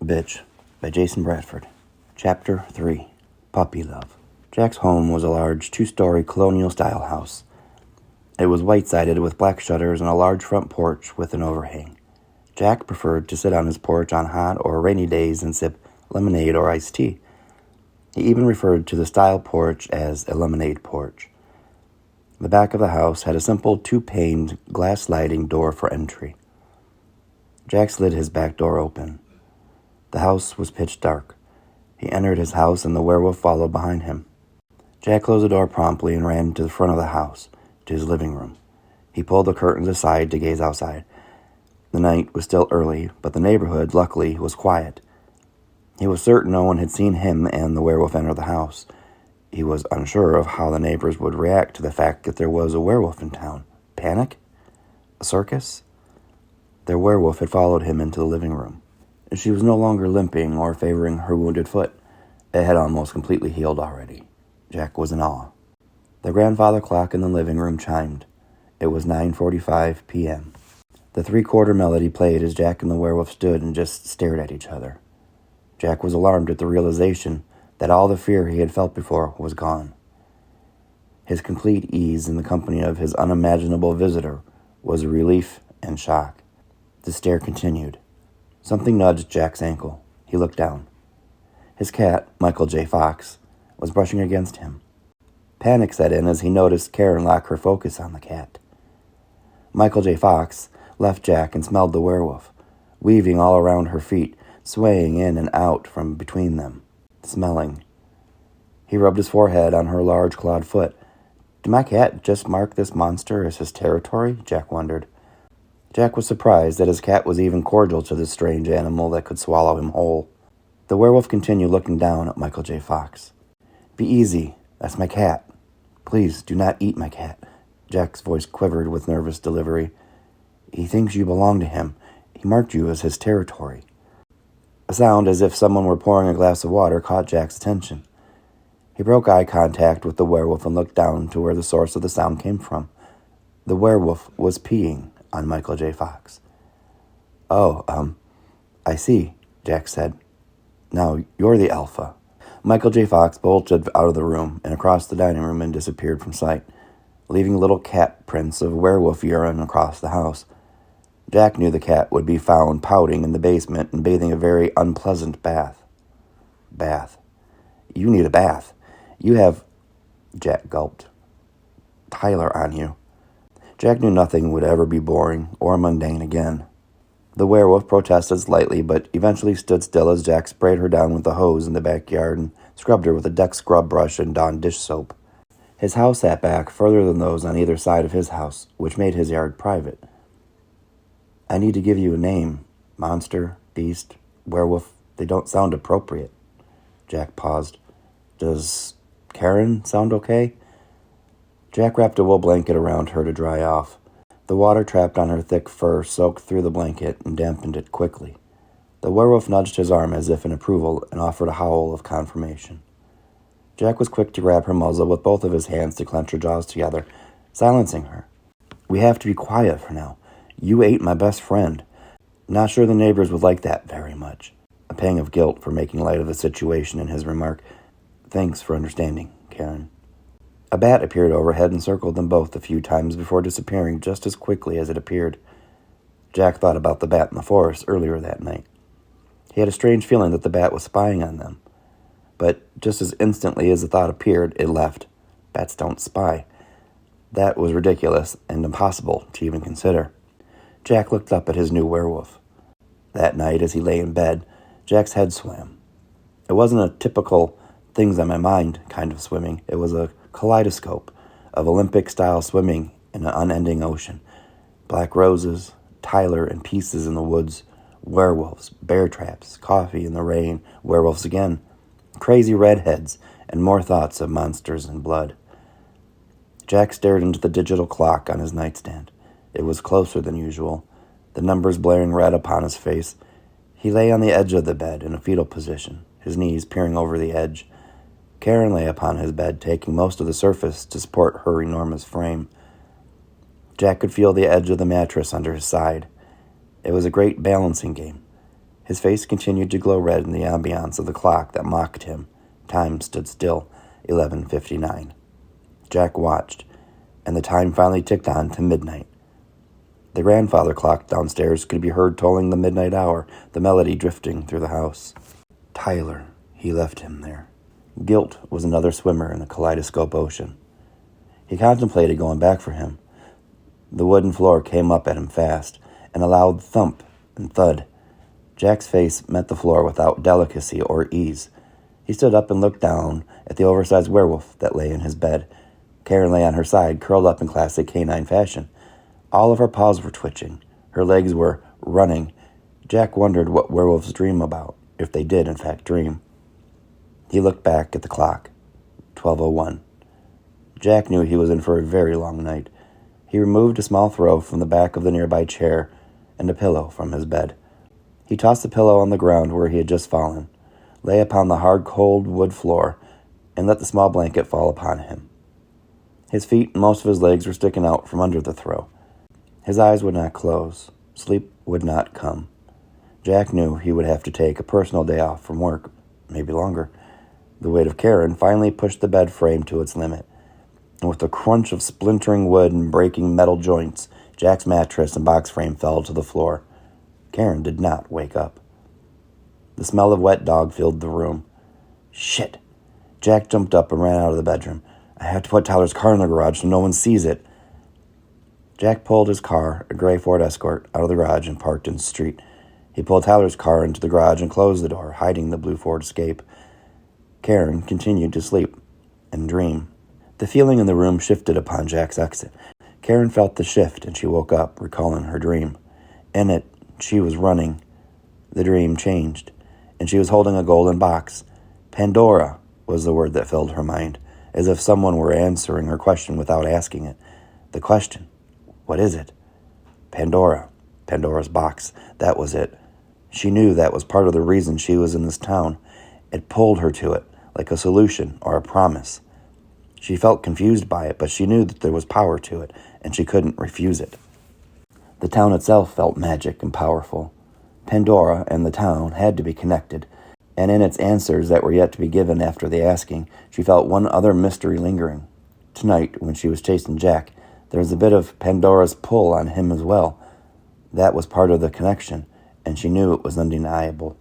Bitch by Jason Bradford. Chapter 3. Puppy Love. Jack's home was a large 2-story colonial-style house. It was white-sided with black shutters and a large front porch with an overhang. Jack preferred to sit on his porch on hot or rainy days and sip lemonade or iced tea. He even referred to the style porch as a lemonade porch. The back of the house had a simple 2-paned glass sliding door for entry. Jack slid his back door open. The house was pitch dark. He entered his house and the werewolf followed behind him. Jack closed the door promptly and ran to the front of the house, to his living room. He pulled the curtains aside to gaze outside. The night was still early, but the neighborhood, luckily, was quiet. He was certain no one had seen him and the werewolf enter the house. He was unsure of how the neighbors would react to the fact that there was a werewolf in town. Panic? A circus? Their werewolf had followed him into the living room. She was no longer limping or favoring her wounded foot. It had almost completely healed already. Jack was in awe. The grandfather clock in the living room chimed. It was 9:45 p.m. The 3/4 melody played as Jack and the werewolf stood and just stared at each other. Jack was alarmed at the realization that all the fear he had felt before was gone. His complete ease in the company of his unimaginable visitor was a relief and shock. The stare continued. Something nudged Jack's ankle. He looked down. His cat, Michael J. Fox, was brushing against him. Panic set in as he noticed Karen lock her focus on the cat. Michael J. Fox left Jack and smelled the werewolf, weaving all around her feet, swaying in and out from between them, smelling. He rubbed his forehead on her large clawed foot. Did my cat just mark this monster as his territory? Jack wondered. Jack was surprised that his cat was even cordial to this strange animal that could swallow him whole. The werewolf continued looking down at Michael J. Fox. Be easy. That's my cat. Please do not eat my cat. Jack's voice quivered with nervous delivery. He thinks you belong to him. He marked you as his territory. A sound as if someone were pouring a glass of water caught Jack's attention. He broke eye contact with the werewolf and looked down to where the source of the sound came from. The werewolf was peeing on Michael J. Fox. I see, Jack said. Now you're the alpha. Michael J. Fox bolted out of the room and across the dining room and disappeared from sight, leaving little cat prints of werewolf urine across the house. Jack knew the cat would be found pouting in the basement and bathing a very unpleasant bath. Bath. You need a bath. You have... Jack gulped. Tyler on you. Jack knew nothing would ever be boring or mundane again. The werewolf protested slightly, but eventually stood still as Jack sprayed her down with a hose in the backyard and scrubbed her with a deck scrub brush and Dawn dish soap. His house sat back further than those on either side of his house, which made his yard private. I need to give you a name. Monster, beast, werewolf, they don't sound appropriate. Jack paused. Does Karen sound okay? Jack wrapped a wool blanket around her to dry off. The water trapped on her thick fur soaked through the blanket and dampened it quickly. The werewolf nudged his arm as if in approval and offered a howl of confirmation. Jack was quick to grab her muzzle with both of his hands to clench her jaws together, silencing her. We have to be quiet for now. You ate my best friend. Not sure the neighbors would like that very much. A pang of guilt for making light of the situation in his remark. Thanks for understanding, Karen. A bat appeared overhead and circled them both a few times before disappearing just as quickly as it appeared. Jack thought about the bat in the forest earlier that night. He had a strange feeling that the bat was spying on them. But just as instantly as the thought appeared, it left. Bats don't spy. That was ridiculous and impossible to even consider. Jack looked up at his new werewolf. That night, as he lay in bed, Jack's head swam. It wasn't a typical things on my mind kind of swimming. It was a kaleidoscope of Olympic-style swimming in an unending ocean. Black roses, Tyler and pieces in the woods, werewolves, bear traps, coffee in the rain, werewolves again, crazy redheads, and more thoughts of monsters and blood. Jack stared into the digital clock on his nightstand. It was closer than usual, the numbers blaring red upon his face. He lay on the edge of the bed in a fetal position, his knees peering over the edge. Karen lay upon his bed, taking most of the surface to support her enormous frame. Jack could feel the edge of the mattress under his side. It was a great balancing game. His face continued to glow red in the ambiance of the clock that mocked him. Time stood still, 11:59. Jack watched, and the time finally ticked on to midnight. The grandfather clock downstairs could be heard tolling the midnight hour, the melody drifting through the house. Tyler, he left him there. Guilt was another swimmer in the kaleidoscope ocean. He contemplated going back for him. The wooden floor came up at him fast, and a loud thump and thud. Jack's face met the floor without delicacy or ease. He stood up and looked down at the oversized werewolf that lay in his bed. Karen lay on her side, curled up in classic canine fashion. All of her paws were twitching. Her legs were running. Jack wondered what werewolves dream about, if they did in fact dream. He looked back at the clock. 12:01. Jack knew he was in for a very long night. He removed a small throw from the back of the nearby chair and a pillow from his bed. He tossed the pillow on the ground where he had just fallen, lay upon the hard, cold wood floor, and let the small blanket fall upon him. His feet and most of his legs were sticking out from under the throw. His eyes would not close. Sleep would not come. Jack knew he would have to take a personal day off from work, maybe longer. The weight of Karen finally pushed the bed frame to its limit, and with a crunch of splintering wood and breaking metal joints, Jack's mattress and box frame fell to the floor. Karen did not wake up. The smell of wet dog filled the room. Shit! Jack jumped up and ran out of the bedroom. I have to put Tyler's car in the garage so no one sees it. Jack pulled his car, a gray Ford Escort, out of the garage and parked in the street. He pulled Tyler's car into the garage and closed the door, hiding the blue Ford Escape. Karen continued to sleep and dream. The feeling in the room shifted upon Jack's exit. Karen felt the shift, and she woke up, recalling her dream. In it, she was running. The dream changed, and she was holding a golden box. Pandora was the word that filled her mind, as if someone were answering her question without asking it. The question, what is it? Pandora. Pandora's box. That was it. She knew that was part of the reason she was in this town. It pulled her to it, like a solution or a promise. She felt confused by it, but she knew that there was power to it, and she couldn't refuse it. The town itself felt magic and powerful. Pandora and the town had to be connected, and in its answers that were yet to be given after the asking, she felt one other mystery lingering. Tonight, when she was chasing Jack, there was a bit of Pandora's pull on him as well. That was part of the connection, and she knew it was undeniable.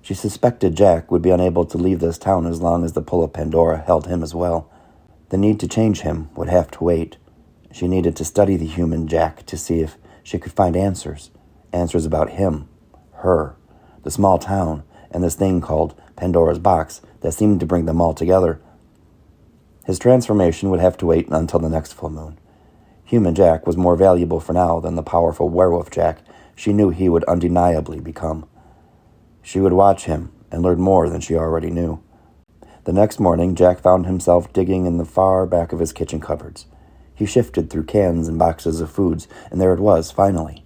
She suspected Jack would be unable to leave this town as long as the pull of Pandora held him as well. The need to change him would have to wait. She needed to study the human Jack to see if she could find answers. Answers about him, her, the small town, and this thing called Pandora's box that seemed to bring them all together. His transformation would have to wait until the next full moon. Human Jack was more valuable for now than the powerful werewolf Jack she knew he would undeniably become. She would watch him and learn more than she already knew. The next morning, Jack found himself digging in the far back of his kitchen cupboards. He shifted through cans and boxes of foods, and there it was, finally.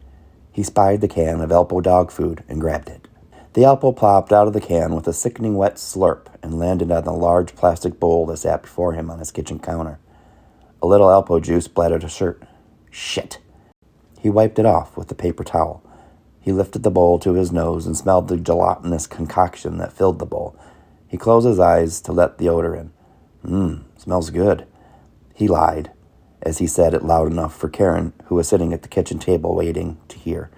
He spied the can of Alpo dog food and grabbed it. The Alpo plopped out of the can with a sickening wet slurp and landed on the large plastic bowl that sat before him on his kitchen counter. A little Alpo juice splattered his shirt. Shit! He wiped it off with a paper towel. He lifted the bowl to his nose and smelled the gelatinous concoction that filled the bowl. He closed his eyes to let the odor in. Smells good. He lied, as he said it loud enough for Karen, who was sitting at the kitchen table waiting to hear.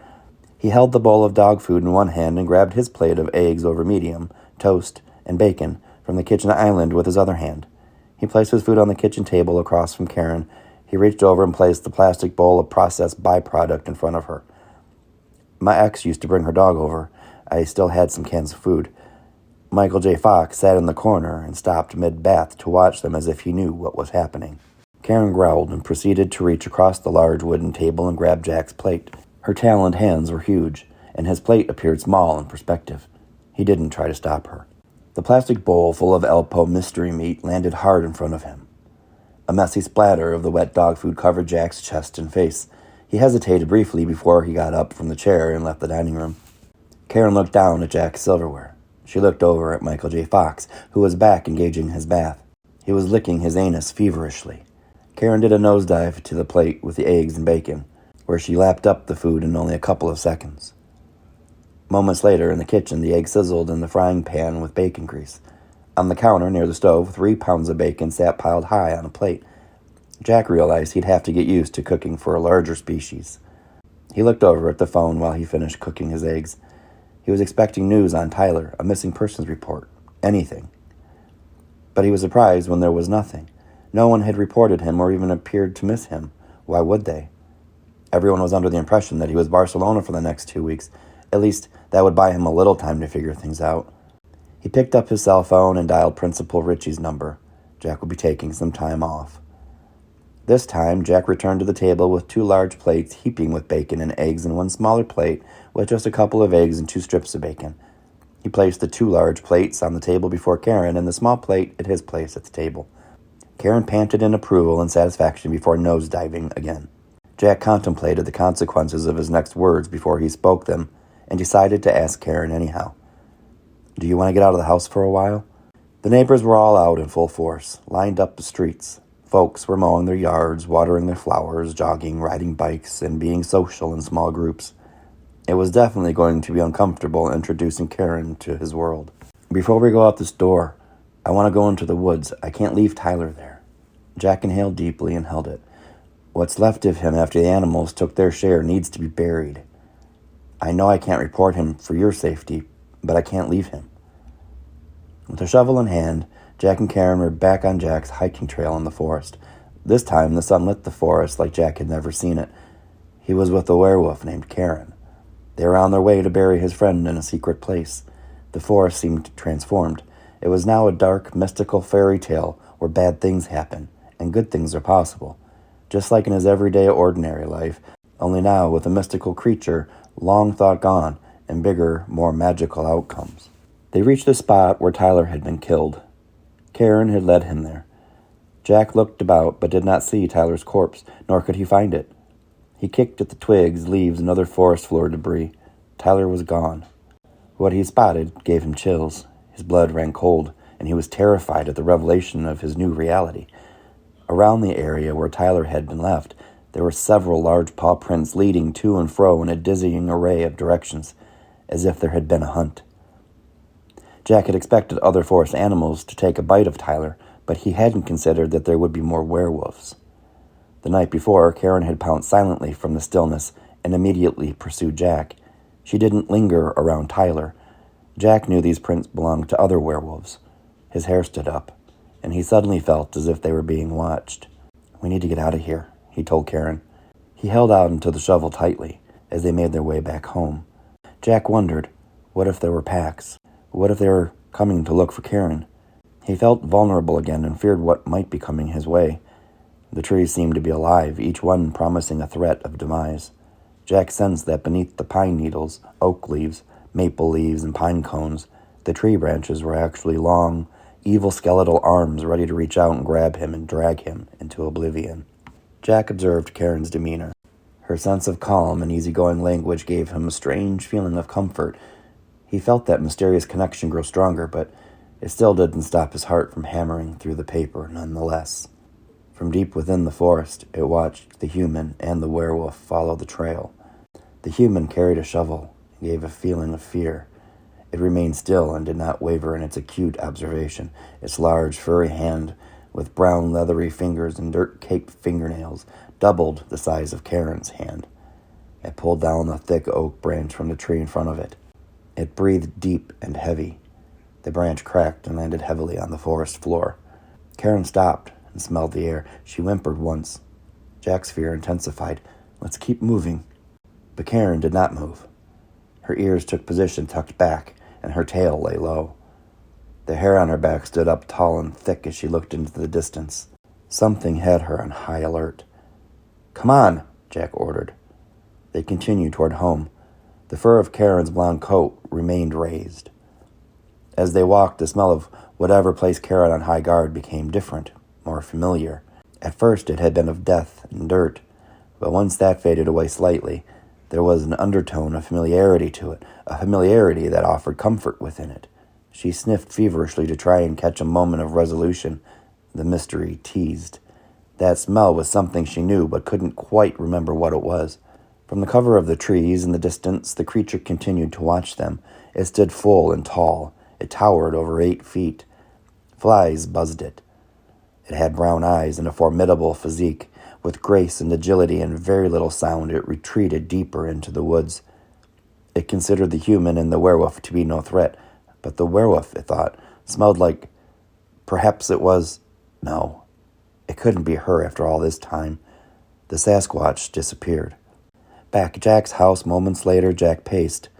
He held the bowl of dog food in one hand and grabbed his plate of eggs over medium, toast, and bacon from the kitchen island with his other hand. He placed his food on the kitchen table across from Karen. He reached over and placed the plastic bowl of processed byproduct in front of her. My ex used to bring her dog over. I still had some cans of food. Michael J. Fox sat in the corner and stopped mid-bath to watch them as if he knew what was happening. Karen growled and proceeded to reach across the large wooden table and grab Jack's plate. Her taloned hands were huge, and his plate appeared small in perspective. He didn't try to stop her. The plastic bowl full of Alpo mystery meat landed hard in front of him. A messy splatter of the wet dog food covered Jack's chest and face. He hesitated briefly before he got up from the chair and left the dining room. Karen looked down at Jack's silverware. She looked over at Michael J. Fox, who was back engaging his bath. He was licking his anus feverishly. Karen did a nosedive to the plate with the eggs and bacon, where she lapped up the food in only a couple of seconds. Moments later, in the kitchen, the egg sizzled in the frying pan with bacon grease. On the counter near the stove, 3 pounds of bacon sat piled high on a plate. Jack realized he'd have to get used to cooking for a larger species. He looked over at the phone while he finished cooking his eggs. He was expecting news on Tyler, a missing persons report, anything. But he was surprised when there was nothing. No one had reported him or even appeared to miss him. Why would they? Everyone was under the impression that he was Barcelona for the next 2 weeks. At least that would buy him a little time to figure things out. He picked up his cell phone and dialed Principal Richie's number. Jack would be taking some time off. This time, Jack returned to the table with 2 large plates heaping with bacon and eggs and 1 smaller plate with just a couple of eggs and 2 strips of bacon. He placed the 2 large plates on the table before Karen and the small plate at his place at the table. Karen panted in approval and satisfaction before nose-diving again. Jack contemplated the consequences of his next words before he spoke them and decided to ask Karen anyhow. "Do you want to get out of the house for a while?" The neighbors were all out in full force, lined up the streets. Folks were mowing their yards, watering their flowers, jogging, riding bikes, and being social in small groups. It was definitely going to be uncomfortable introducing Karen to his world. "Before we go out this door, I want to go into the woods. I can't leave Tyler there." Jack inhaled deeply and held it. "What's left of him after the animals took their share needs to be buried. I know I can't report him for your safety, but I can't leave him." With a shovel in hand, Jack and Karen were back on Jack's hiking trail in the forest. This time, the sun lit the forest like Jack had never seen it. He was with a werewolf named Karen. They were on their way to bury his friend in a secret place. The forest seemed transformed. It was now a dark, mystical fairy tale where bad things happen, and good things are possible. Just like in his everyday, ordinary life, only now with a mystical creature, long thought gone, and bigger, more magical outcomes. They reached the spot where Tyler had been killed. Karen had led him there. Jack looked about but did not see Tyler's corpse, nor could he find it. He kicked at the twigs, leaves, and other forest floor debris. Tyler was gone. What he spotted gave him chills. His blood ran cold, and he was terrified at the revelation of his new reality. Around the area where Tyler had been left, there were several large paw prints leading to and fro in a dizzying array of directions, as if there had been a hunt. Jack had expected other forest animals to take a bite of Tyler, but he hadn't considered that there would be more werewolves. The night before, Karen had pounced silently from the stillness and immediately pursued Jack. She didn't linger around Tyler. Jack knew these prints belonged to other werewolves. His hair stood up, and he suddenly felt as if they were being watched. "We need to get out of here," he told Karen. He held out into the shovel tightly as they made their way back home. Jack wondered, what if there were packs? What if they were coming to look for Karen? He felt vulnerable again and feared what might be coming his way. The trees seemed to be alive, each one promising a threat of demise. Jack sensed that beneath the pine needles, oak leaves, maple leaves, and pine cones, the tree branches were actually long, evil skeletal arms ready to reach out and grab him and drag him into oblivion. Jack observed Karen's demeanor. Her sense of calm and easygoing language gave him a strange feeling of comfort. He felt that mysterious connection grow stronger, but it still didn't stop his heart from hammering through the paper nonetheless. From deep within the forest, it watched the human and the werewolf follow the trail. The human carried a shovel and gave a feeling of fear. It remained still and did not waver in its acute observation. Its large, furry hand, with brown, leathery fingers and dirt-caked fingernails, doubled the size of Karen's hand. It pulled down a thick oak branch from the tree in front of it. It breathed deep and heavy. The branch cracked and landed heavily on the forest floor. Karen stopped and smelled the air. She whimpered once. Jack's fear intensified. "Let's keep moving." But Karen did not move. Her ears took position tucked back, and her tail lay low. The hair on her back stood up tall and thick as she looked into the distance. Something had her on high alert. "Come on," Jack ordered. They continued toward home. The fur of Karen's blonde coat remained raised. As they walked, the smell of whatever placed Karen on high guard became different, more familiar. At first it had been of death and dirt, but once that faded away slightly, there was an undertone of familiarity to it, a familiarity that offered comfort within it. She sniffed feverishly to try and catch a moment of resolution. The mystery teased. That smell was something she knew but couldn't quite remember what it was. From the cover of the trees in the distance, the creature continued to watch them. It stood full and tall. It towered over 8 feet. Flies buzzed it. It had brown eyes and a formidable physique. With grace and agility and very little sound, it retreated deeper into the woods. It considered the human and the werewolf to be no threat, but the werewolf, it thought, smelled like... Perhaps it was... No, it couldn't be her after all this time. The Sasquatch disappeared. Back at Jack's house moments later, Jack paced.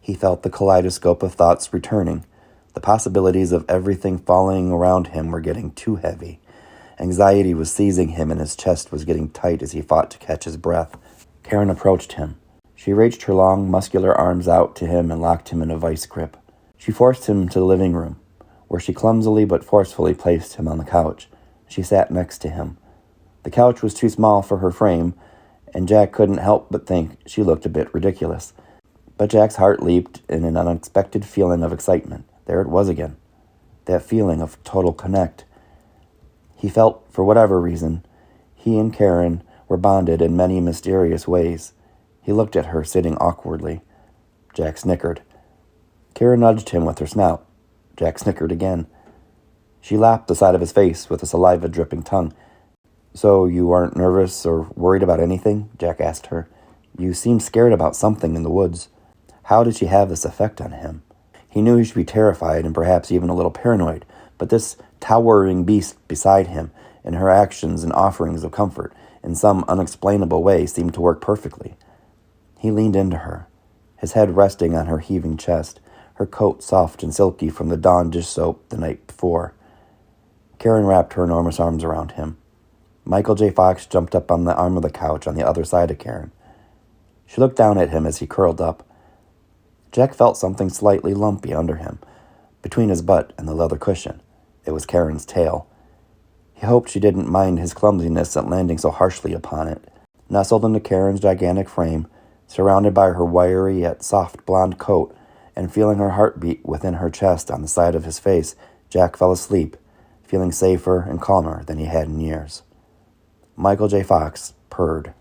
He felt the kaleidoscope of thoughts returning. The possibilities of everything falling around him were getting too heavy. Anxiety was seizing him and his chest was getting tight as he fought to catch his breath. Karen approached him. She reached her long, muscular arms out to him and locked him in a vice grip. She forced him to the living room, where she clumsily but forcefully placed him on the couch. She sat next to him. The couch was too small for her frame, and Jack couldn't help but think she looked a bit ridiculous. But Jack's heart leaped in an unexpected feeling of excitement. There it was again. That feeling of total connect. He felt, for whatever reason, he and Karen were bonded in many mysterious ways. He looked at her, sitting awkwardly. Jack snickered. Karen nudged him with her snout. Jack snickered again. She lapped the side of his face with a saliva-dripping tongue. "So you aren't nervous or worried about anything?" Jack asked her. "You seemed scared about something in the woods." How did she have this effect on him? He knew he should be terrified and perhaps even a little paranoid, but this towering beast beside him, and her actions and offerings of comfort, in some unexplainable way, seemed to work perfectly. He leaned into her, his head resting on her heaving chest, her coat soft and silky from the Dawn dish soap the night before. Karen wrapped her enormous arms around him. Michael J. Fox jumped up on the arm of the couch on the other side of Karen. She looked down at him as he curled up. Jack felt something slightly lumpy under him, between his butt and the leather cushion. It was Karen's tail. He hoped she didn't mind his clumsiness at landing so harshly upon it. Nestled into Karen's gigantic frame, surrounded by her wiry yet soft blonde coat, and feeling her heartbeat within her chest on the side of his face, Jack fell asleep, feeling safer and calmer than he had in years. Michael J. Fox purred.